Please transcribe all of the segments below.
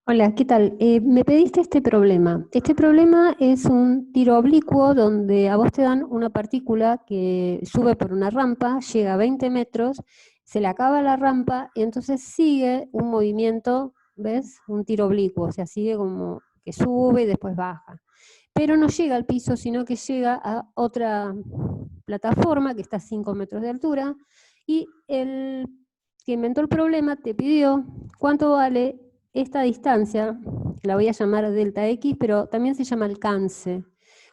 Hola, ¿qué tal? Me pediste este problema. Este problema es un tiro oblicuo donde a vos te dan una partícula que sube por una rampa, llega a 20 metros, se le acaba la rampa y entonces sigue un movimiento, ¿ves? Un tiro oblicuo, o sea, sigue como que sube y después baja. Pero no llega al piso, sino que llega a otra plataforma que está a 5 metros de altura y el que inventó el problema te pidió cuánto vale esta distancia, la voy a llamar delta X, pero también se llama alcance.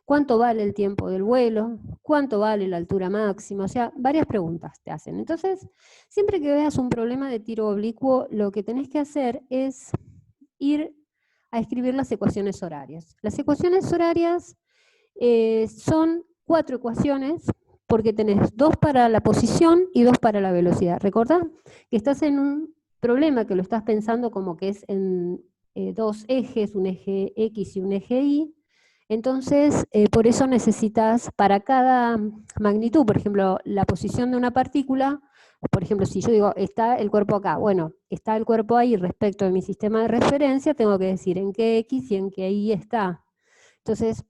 ¿Cuánto vale el tiempo del vuelo? ¿Cuánto vale la altura máxima? O sea, varias preguntas te hacen. Entonces, siempre que veas un problema de tiro oblicuo, lo que tenés que hacer es ir a escribir las ecuaciones horarias. Las ecuaciones horarias son 4 ecuaciones porque tenés 2 para la posición y 2 para la velocidad. Recordá que estás en un problema que lo estás pensando como que es en dos ejes, un eje X y un eje Y. Entonces, por eso necesitas para cada magnitud, por ejemplo, la posición de una partícula, por ejemplo, si yo digo, está el cuerpo acá, bueno, está el cuerpo ahí respecto de mi sistema de referencia, tengo que decir en qué X y en qué Y está. Entonces,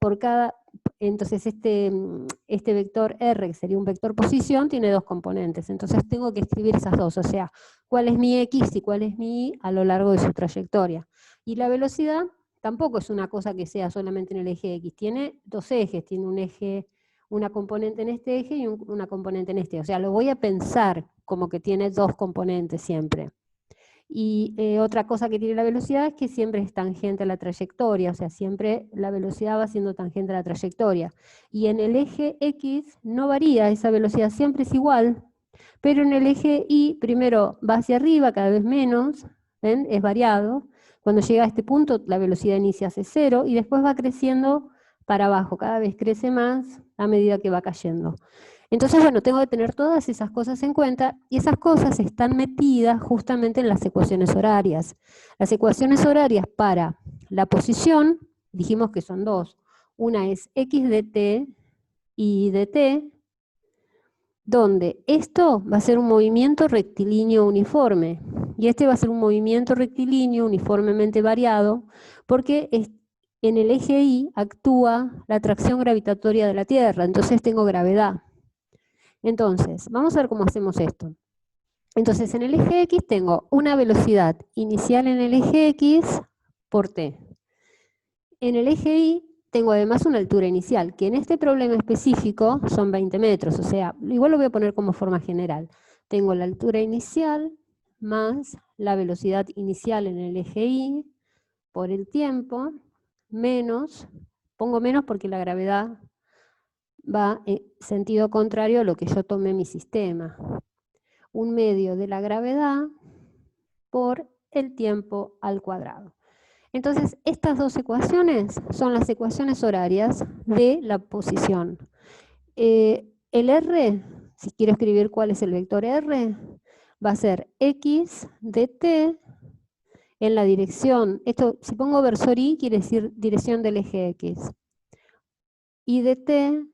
entonces este vector R, que sería un vector posición, tiene dos componentes. Entonces tengo que escribir esas dos, o sea, cuál es mi X y cuál es mi Y a lo largo de su trayectoria. Y la velocidad tampoco es una cosa que sea solamente en el eje X, tiene dos ejes, tiene un eje, una componente en este eje y una componente en este. O sea, lo voy a pensar como que tiene dos componentes siempre. Y otra cosa que tiene la velocidad es que siempre es tangente a la trayectoria, o sea, siempre la velocidad va siendo tangente a la trayectoria. Y en el eje X no varía, esa velocidad siempre es igual, pero en el eje Y primero va hacia arriba, cada vez menos, ¿ven? Es variado. Cuando llega a este punto la velocidad inicia hacia cero y después va creciendo para abajo, cada vez crece más a medida que va cayendo. Entonces, bueno, tengo que tener todas esas cosas en cuenta y esas cosas están metidas justamente en las ecuaciones horarias. Las ecuaciones horarias para la posición, dijimos que son dos. Una es x de t y de t, donde esto va a ser un movimiento rectilíneo uniforme y este va a ser un movimiento rectilíneo uniformemente variado porque en el eje Y actúa la atracción gravitatoria de la Tierra, entonces tengo gravedad. Entonces, vamos a ver cómo hacemos esto. Entonces, en el eje X tengo una velocidad inicial en el eje X por t. En el eje Y tengo además una altura inicial, que en este problema específico son 20 metros, o sea, igual lo voy a poner como forma general. Tengo la altura inicial más la velocidad inicial en el eje Y por el tiempo, menos, pongo menos porque la gravedad va en sentido contrario a lo que yo tomé mi sistema. Un medio de la gravedad por el tiempo al cuadrado. Entonces, estas dos ecuaciones son las ecuaciones horarias de la posición. El R, si quiero escribir cuál es el vector R, va a ser x de t en la dirección, esto si pongo versor Y quiere decir dirección del eje X, y de t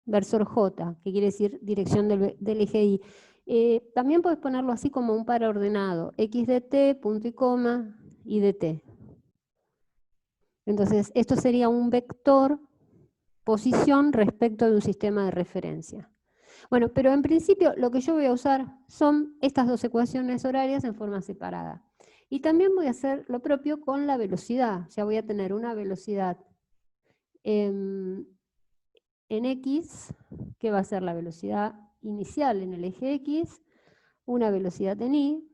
versor J, que quiere decir dirección del eje Y. También puedes ponerlo así como un par ordenado, x de t, punto y coma, y de t. Entonces, esto sería un vector posición respecto de un sistema de referencia. Bueno, pero en principio lo que yo voy a usar son estas dos ecuaciones horarias en forma separada. Y también voy a hacer lo propio con la velocidad. O sea, voy a tener una velocidad en X, que va a ser la velocidad inicial en el eje X, una velocidad en Y,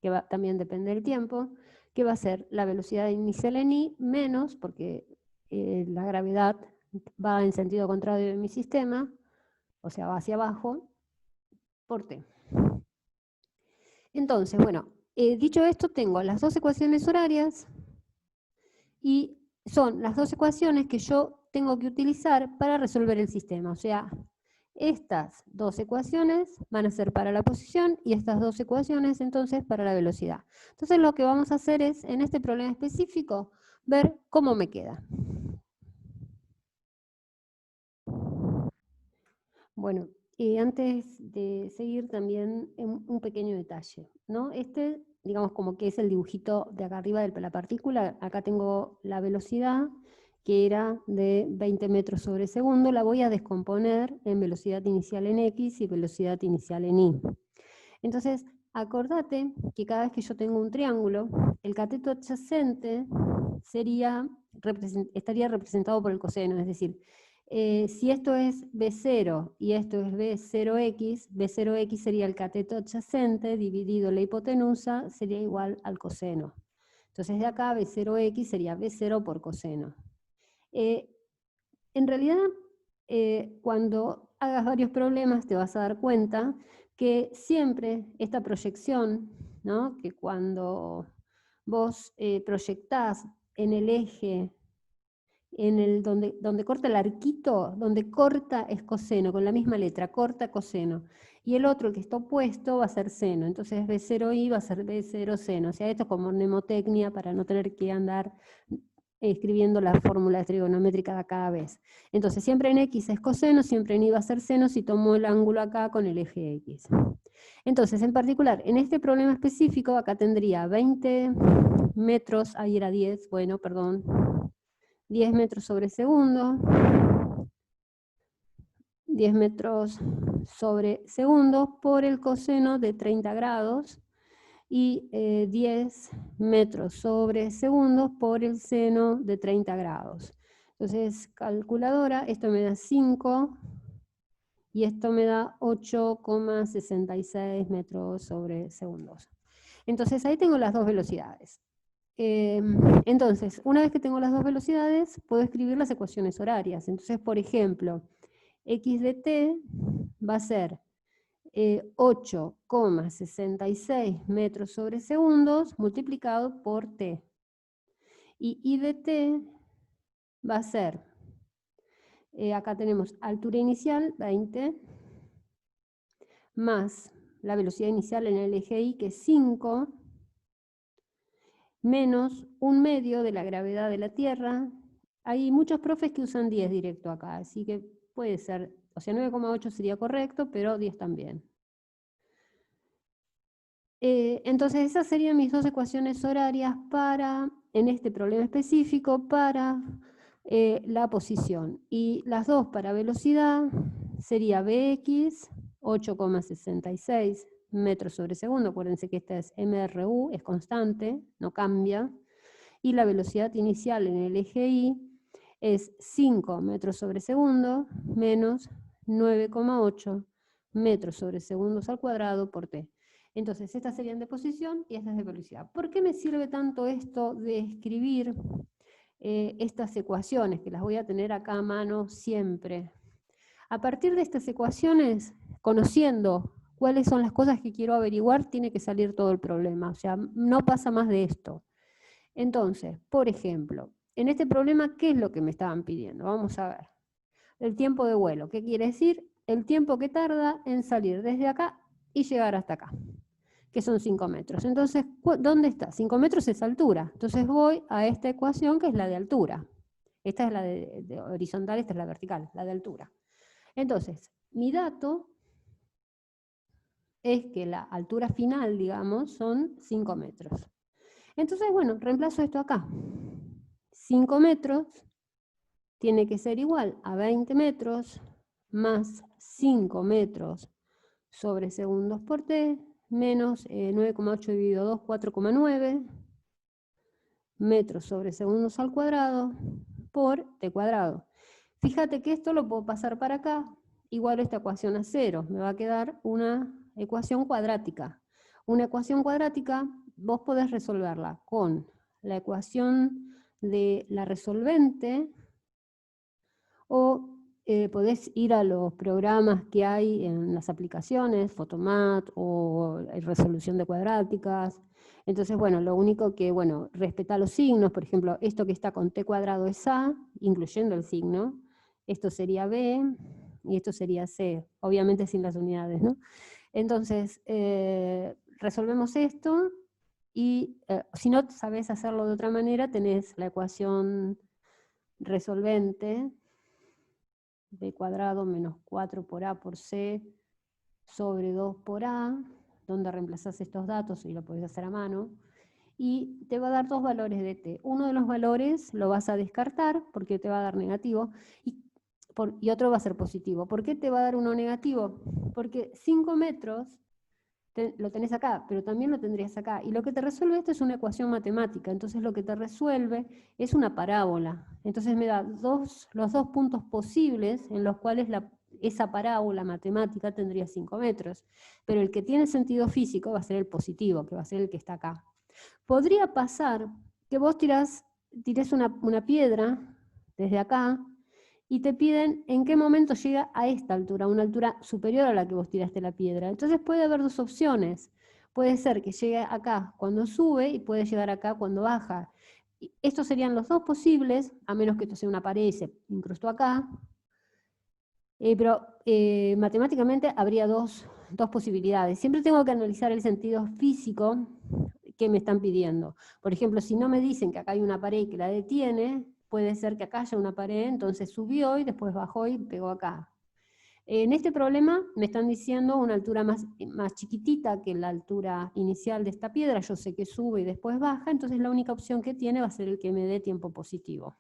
que también depende del tiempo, que va a ser la velocidad inicial en Y menos, porque la gravedad va en sentido contrario de mi sistema, o sea, va hacia abajo, por T. Entonces, bueno, dicho esto, tengo las dos ecuaciones horarias y son las dos ecuaciones que yo tengo que utilizar para resolver el sistema. O sea, estas dos ecuaciones van a ser para la posición y estas dos ecuaciones entonces para la velocidad. Entonces lo que vamos a hacer es, en este problema específico, ver cómo me queda. Bueno, antes de seguir también un pequeño detalle, ¿no? Este digamos como que es el dibujito de acá arriba de la partícula. Acá tengo la velocidad, que era de 20 metros sobre segundo, la voy a descomponer en velocidad inicial en x y velocidad inicial en y. Entonces, acordate que cada vez que yo tengo un triángulo, el cateto adyacente estaría representado por el coseno, es decir, si esto es B0 y esto es B0x, B0x sería el cateto adyacente dividido la hipotenusa, sería igual al coseno. Entonces de acá B0x sería B0 por coseno. En realidad, cuando hagas varios problemas te vas a dar cuenta que siempre esta proyección, ¿no? Que cuando vos proyectás en el eje, donde corta el arquito, donde corta es coseno, con la misma letra, corta coseno. Y el otro, que está opuesto, va a ser seno. Entonces B0i va a ser B0 seno. O sea, esto es como mnemotecnia para no tener que andar escribiendo la fórmula trigonométrica de cada vez. Entonces, siempre en x es coseno, siempre en y va a ser seno si tomo el ángulo acá con el eje x. Entonces, en particular, en este problema específico, acá tendría 20 metros, ahí era 10, bueno, perdón, 10 metros sobre segundo, 10 metros sobre segundo por el coseno de 30 grados, y 10 metros sobre segundo por el seno de 30 grados. Entonces, calculadora, esto me da 5 y esto me da 8,66 metros sobre segundos. Entonces, ahí tengo las dos velocidades. Entonces, una vez que tengo las dos velocidades, puedo escribir las ecuaciones horarias. Entonces, por ejemplo, x de t va a ser 8,66 metros sobre segundos multiplicado por t. Y I de t va a ser, acá tenemos altura inicial, 20, más la velocidad inicial en el eje Y, que es 5, menos 1/2 de la gravedad de la Tierra. Hay muchos profes que usan 10 directo acá, así que puede ser, o sea, 9,8 sería correcto, pero 10 también. Entonces esas serían mis dos ecuaciones horarias para, en este problema específico, para la posición. Y las dos para velocidad sería Bx, 8,66 metros sobre segundo. Acuérdense que esta es MRU, es constante, no cambia. Y la velocidad inicial en el eje Y es 5 metros sobre segundo menos 9,8 metros sobre segundos al cuadrado por t. Entonces, estas serían de posición y estas de velocidad. ¿Por qué me sirve tanto esto de escribir estas ecuaciones, que las voy a tener acá a mano siempre? A partir de estas ecuaciones, conociendo cuáles son las cosas que quiero averiguar, tiene que salir todo el problema. O sea, no pasa más de esto. Entonces, por ejemplo, en este problema, ¿qué es lo que me estaban pidiendo? Vamos a ver. El tiempo de vuelo. ¿Qué quiere decir? El tiempo que tarda en salir desde acá y llegar hasta acá, que son 5 metros. Entonces, ¿dónde está? 5 metros es altura. Entonces voy a esta ecuación, que es la de altura. Esta es la de horizontal, esta es la vertical, la de altura. Entonces, mi dato es que la altura final, digamos, son 5 metros. Entonces, bueno, reemplazo esto acá. 5 metros tiene que ser igual a 20 metros más 5 metros sobre segundos por t, menos 9,8 dividido 2, 4,9 metros sobre segundos al cuadrado por t cuadrado. Fíjate que esto lo puedo pasar para acá, igual esta ecuación a 0. Me va a quedar una ecuación cuadrática. Una ecuación cuadrática vos podés resolverla con la ecuación de la resolvente, o podés ir a los programas que hay en las aplicaciones, Photomat o resolución de cuadráticas. Entonces, bueno, lo único que, bueno, respeta los signos. Por ejemplo, esto que está con t cuadrado es a, incluyendo el signo. Esto sería b y esto sería c, obviamente sin las unidades, ¿no? Entonces, resolvemos esto y si no sabés hacerlo de otra manera, tenés la ecuación resolvente, b cuadrado menos 4 por a por c sobre 2 por a donde reemplazás estos datos y lo podés hacer a mano, y te va a dar dos valores de t. Uno de los valores lo vas a descartar porque te va a dar negativo, y otro va a ser positivo. ¿Por qué te va a dar uno negativo? Porque 5 metros lo tenés acá, pero también lo tendrías acá. Y lo que te resuelve esto es una ecuación matemática. Entonces lo que te resuelve es una parábola. Entonces me da los dos puntos posibles en los cuales esa parábola matemática tendría 5 metros. Pero el que tiene sentido físico va a ser el positivo, que va a ser el que está acá. Podría pasar que vos tirés una piedra desde acá y te piden en qué momento llega a esta altura, una altura superior a la que vos tiraste la piedra. Entonces puede haber dos opciones. Puede ser que llegue acá cuando sube y puede llegar acá cuando baja. Estos serían los dos posibles, a menos que esto sea una pared y se incrustó acá. Pero matemáticamente habría dos posibilidades. Siempre tengo que analizar el sentido físico que me están pidiendo. Por ejemplo, si no me dicen que acá hay una pared que la detiene, puede ser que acá haya una pared, entonces subió y después bajó y pegó acá. En este problema me están diciendo una altura más chiquitita que la altura inicial de esta piedra. Yo sé que sube y después baja, entonces la única opción que tiene va a ser el que me dé tiempo positivo.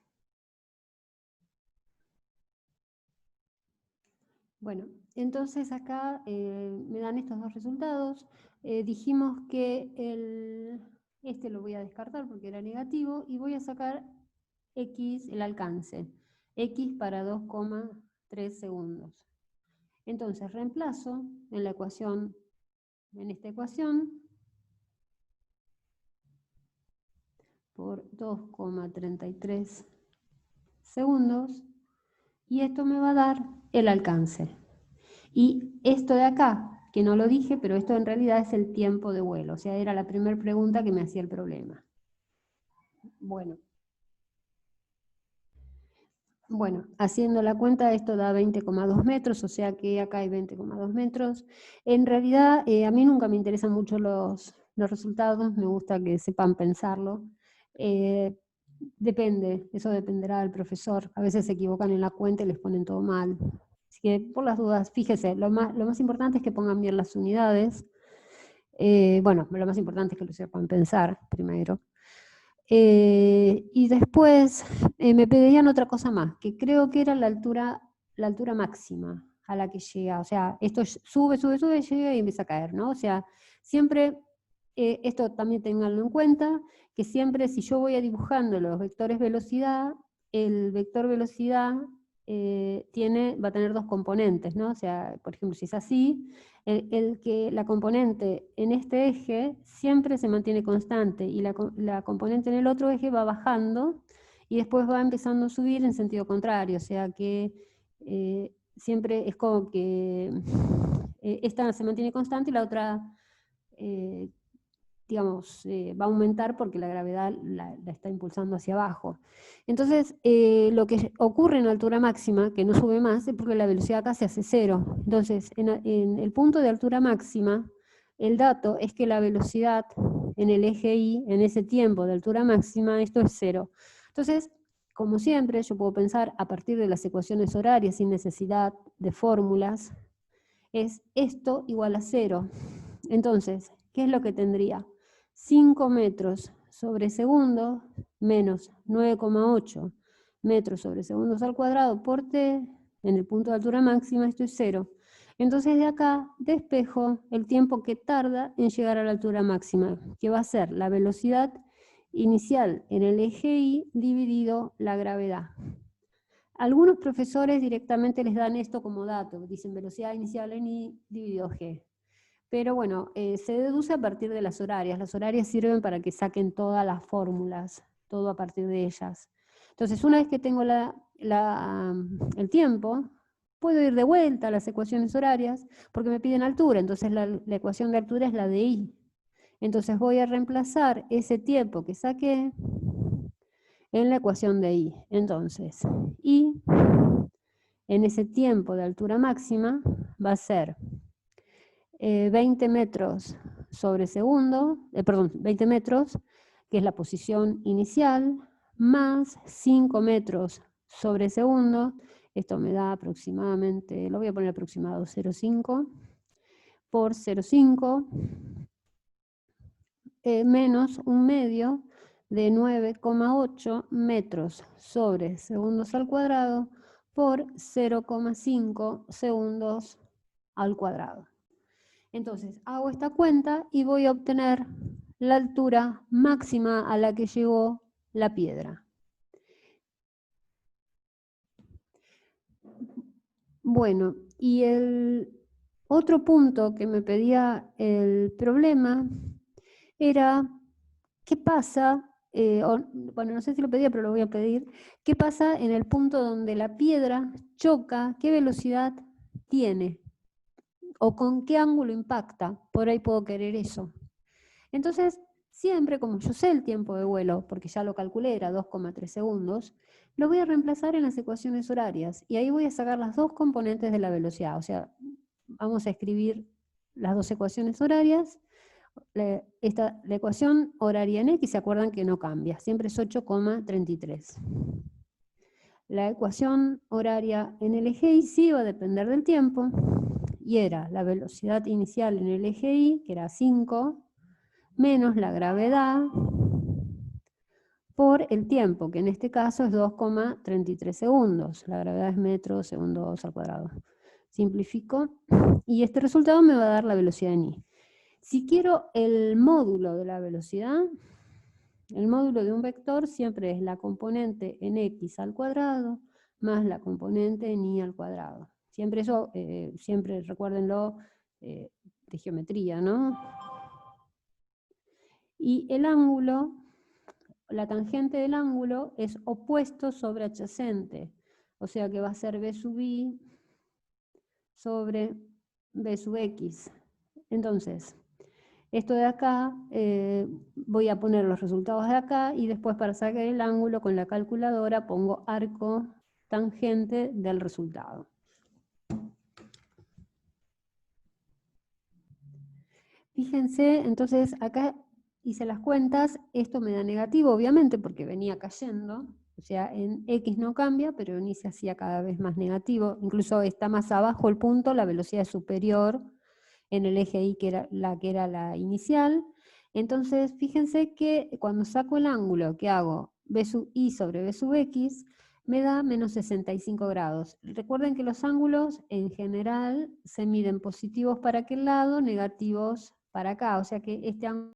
Bueno, entonces acá me dan estos dos resultados. Dijimos que este lo voy a descartar porque era negativo y voy a sacar x, el alcance, x para 2,3 segundos. Entonces reemplazo en la ecuación, en esta ecuación, por 2,33 segundos, y esto me va a dar el alcance. Y esto de acá, que no lo dije, pero esto en realidad es el tiempo de vuelo, o sea, era la primera pregunta que me hacía el problema. Bueno, haciendo la cuenta, esto da 20,2 metros, o sea que acá hay 20,2 metros. En realidad, a mí nunca me interesan mucho los resultados, me gusta que sepan pensarlo. Depende, eso dependerá del profesor. A veces se equivocan en la cuenta y les ponen todo mal. Así que, por las dudas, fíjese, lo más importante es que pongan bien las unidades. Bueno, lo más importante es que lo sepan pensar primero. Y después me pedían otra cosa más, que creo que era la altura máxima a la que llega. O sea, esto sube, llega y empieza a caer, ¿no? O sea, siempre, esto también tenganlo en cuenta, que siempre si yo voy dibujando los vectores velocidad, el vector velocidad va a tener dos componentes, ¿no? O sea, por ejemplo, si es así, la componente en este eje siempre se mantiene constante y la componente en el otro eje va bajando y después va empezando a subir en sentido contrario, o sea que siempre es como que esta se mantiene constante y la otra digamos, va a aumentar porque la gravedad la está impulsando hacia abajo. Entonces, lo que ocurre en altura máxima, que no sube más, es porque la velocidad acá se hace cero. Entonces, en el punto de altura máxima, el dato es que la velocidad en el eje Y, en ese tiempo de altura máxima, esto es cero. Entonces, como siempre, yo puedo pensar a partir de las ecuaciones horarias sin necesidad de fórmulas, es esto igual a cero. Entonces, ¿qué es lo que tendría? 5 metros sobre segundo menos 9,8 metros sobre segundos al cuadrado por t, en el punto de altura máxima, esto es cero. Entonces de acá despejo el tiempo que tarda en llegar a la altura máxima, que va a ser la velocidad inicial en el eje Y dividido la gravedad. Algunos profesores directamente les dan esto como dato, dicen velocidad inicial en I dividido G. Pero bueno, se deduce a partir de las horarias. Las horarias sirven para que saquen todas las fórmulas, todo a partir de ellas. Entonces, una vez que tengo el tiempo, puedo ir de vuelta a las ecuaciones horarias, porque me piden altura, entonces la ecuación de altura es la de I. Entonces voy a reemplazar ese tiempo que saqué en la ecuación de I. Entonces, I en ese tiempo de altura máxima va a ser 20 metros sobre segundo, 20 metros, que es la posición inicial, más 5 metros sobre segundo, esto me da aproximadamente, lo voy a poner aproximado 0,5, por 0,5 menos un medio de 9,8 metros sobre segundos al cuadrado por 0,5 segundos al cuadrado. Entonces hago esta cuenta y voy a obtener la altura máxima a la que llegó la piedra. Bueno, y el otro punto que me pedía el problema era, ¿qué pasa? Bueno, no sé si lo pedía, pero lo voy a pedir. ¿Qué pasa en el punto donde la piedra choca? ¿Qué velocidad tiene? ¿O con qué ángulo impacta? Por ahí puedo querer eso. Entonces, siempre, como yo sé el tiempo de vuelo, porque ya lo calculé, era 2,3 segundos, lo voy a reemplazar en las ecuaciones horarias. Y ahí voy a sacar las dos componentes de la velocidad. O sea, vamos a escribir las dos ecuaciones horarias. La ecuación horaria en X, ¿se acuerdan que no cambia? Siempre es 8,33. La ecuación horaria en el eje Y sí va a depender del tiempo, y era la velocidad inicial en el eje Y, que era 5, menos la gravedad por el tiempo, que en este caso es 2,33 segundos. La gravedad es metros segundos al cuadrado. Simplifico, y este resultado me va a dar la velocidad en Y. Si quiero el módulo de la velocidad, el módulo de un vector siempre es la componente en X al cuadrado más la componente en Y al cuadrado. Siempre eso, siempre recuérdenlo, de geometría, ¿no? Y el ángulo, la tangente del ángulo es opuesto sobre adyacente, o sea que va a ser B sub I sobre B sub X. Entonces, esto de acá, voy a poner los resultados de acá y después para sacar el ángulo con la calculadora pongo arco tangente del resultado. Fíjense, entonces acá hice las cuentas, esto me da negativo obviamente porque venía cayendo, o sea en X no cambia, pero en Y se hacía cada vez más negativo, incluso está más abajo el punto, la velocidad es superior en el eje Y que era la inicial. Entonces fíjense que cuando saco el ángulo que hago B sub I sobre B sub X, me da menos 65 grados. Recuerden que los ángulos en general se miden positivos para aquel lado, negativos para acá, o sea que este ángulo